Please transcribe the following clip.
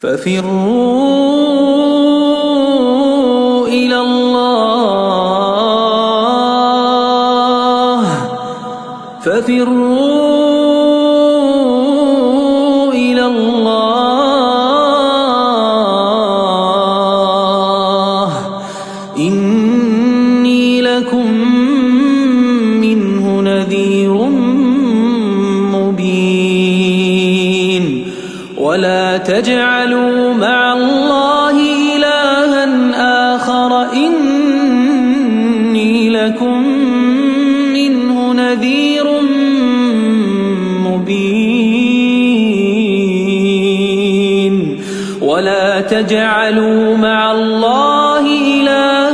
ففروا إلى الله ففروا إلى الله إني لكم منه نذير مبين ولا تجعلوا مع الله إلها آخر إني لكم منه نذير مبين ولا تجعلوا مع الله إلها